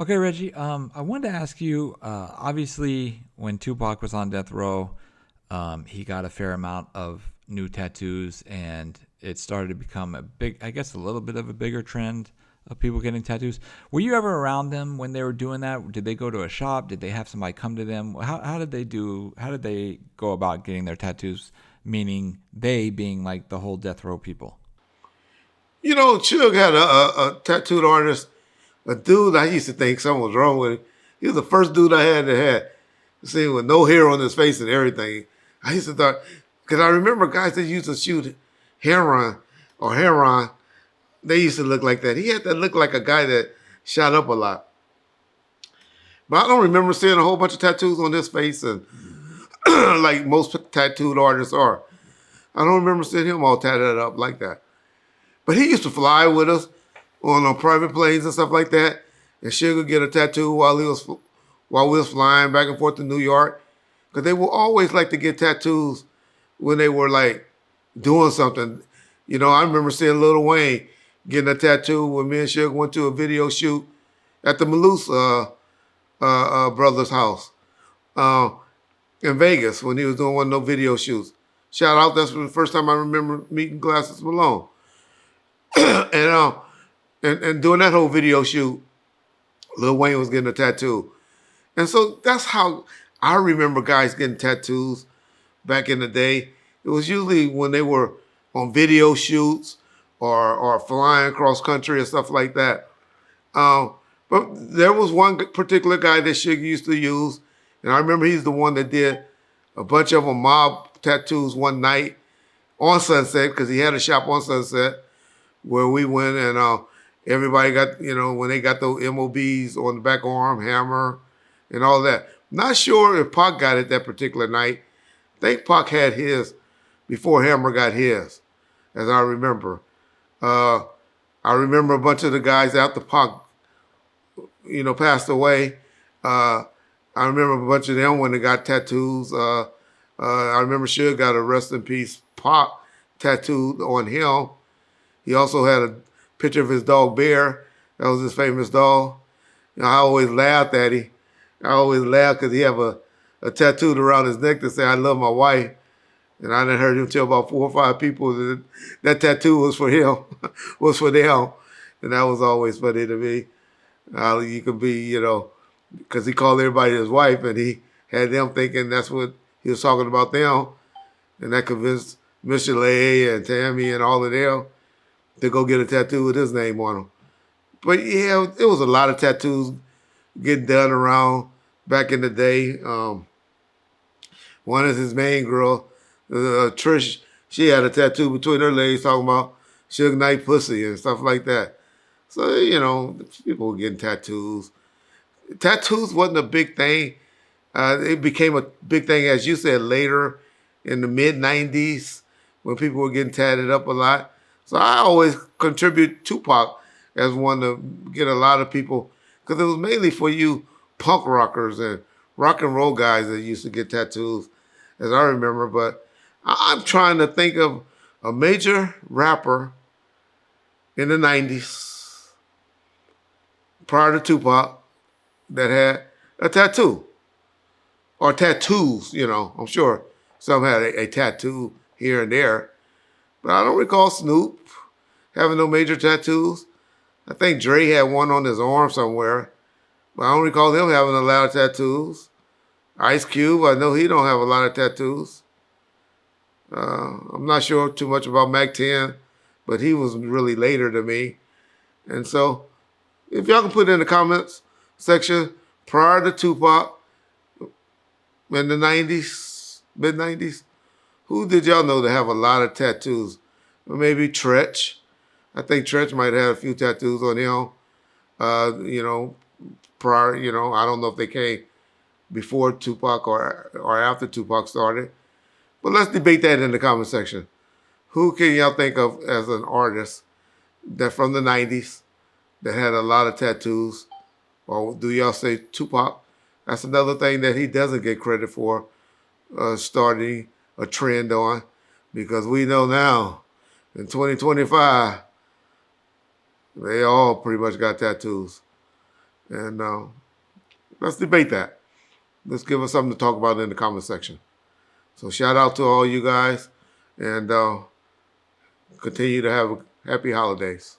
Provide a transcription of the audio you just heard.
Okay, Reggie. I wanted to ask you. Obviously, when Tupac was on death row, he got a fair amount of new tattoos, and it started to become a big, I guess, a little bit of a bigger trend of people getting tattoos. Were you ever around them when they were doing that? Did they go to a shop? Did they have somebody come to them? How did they do? How did they go about getting their tattoos? Meaning they being like the whole death row people. You know, Suge had a tattooed artist, a dude I used to think something was wrong with him. He was the first dude I had that had, see, with no hair on his face and everything. I used to thought, because I remember guys that used to shoot heroin or heroin, they used to look like that. He had to look like a guy that shot up a lot. But I don't remember seeing a whole bunch of tattoos on his face and like most tattooed artists are. I don't remember seeing him all tatted up like that. But he used to fly with us on private planes and stuff like that. And Suge would get a tattoo while we was flying back and forth to New York. Because they would always like to get tattoos when they were like doing something. You know, I remember seeing Lil Wayne getting a tattoo when me and Suge went to a video shoot at the Malus brothers' house uh, in Vegas when he was doing one of those video shoots. Shout out, that's the first time I remember meeting Glasses Malone. and, uh, and doing that whole video shoot, Lil Wayne was getting a tattoo. And so that's how I remember guys getting tattoos back in the day. It was usually when they were on video shoots or flying across country and stuff like that. But there was one particular guy that Suge used to use, and I remember he's the one that did a bunch of them mob tattoos one night on Sunset because he had a shop on Sunset where we went and everybody got, you know, when they got those MOBs on the back arm, hammer, and all that. Not sure if Pac got it that particular night. I think Pac had his before Hammer got his, as I remember. Uh, I remember a bunch of the guys after Pac, you know, passed away. Uh, I remember a bunch of them when they got tattoos. I remember Suge got a rest in peace Pac tattooed on him. He also had a picture of his dog Bear. That was his famous dog. You know, I always laughed at him. I always laughed because he have a tattooed around his neck that say "I love my wife." And I done heard him tell about 4 or 5 people that that tattoo was for him, was for them. And that was always funny to me. You could be, you know, because he called everybody his wife, and he had them thinking that's what he was talking about them, and that convinced Michelet and Tammy and all of them to go get a tattoo with his name on them. But yeah, it was a lot of tattoos getting done around back in the day. One is his main girl, Trish. She had a tattoo between her legs talking about Suge Knight pussy and stuff like that. So you know, people were getting tattoos. Tattoos wasn't a big thing. It became a big thing, as you said, later in the mid '90s when people were getting tatted up a lot. So I always contribute Tupac as one to get a lot of people because it was mainly for you punk rockers and rock and roll guys that used to get tattoos, as I remember. But I'm trying to think of a major rapper in the '90s prior to Tupac that had a tattoo or tattoos. You know, I'm sure some had a tattoo here and there, but I don't recall Snoop having no major tattoos. I think Dre had one on his arm somewhere, but I don't recall him having a lot of tattoos. Ice Cube, I know he don't have a lot of tattoos. I'm not sure too much about Mac 10, but he was really later to me. And so, if y'all can put in the comments section prior to Tupac in the 90s, mid 90s, who did y'all know to have a lot of tattoos? Or maybe Tretch. I think Tretch might have a few tattoos on him. You know, prior, you know, I don't know if they came before Tupac or after Tupac started. But let's debate that in the comment section. Who can y'all think of as an artist that from the 90s that had a lot of tattoos? Or do y'all say Tupac? That's another thing that he doesn't get credit for starting a trend on because we know now in 2025 they all pretty much got tattoos. And let's debate that. Let's give us something to talk about in the comment section. So shout out to all you guys, and continue to have happy holidays.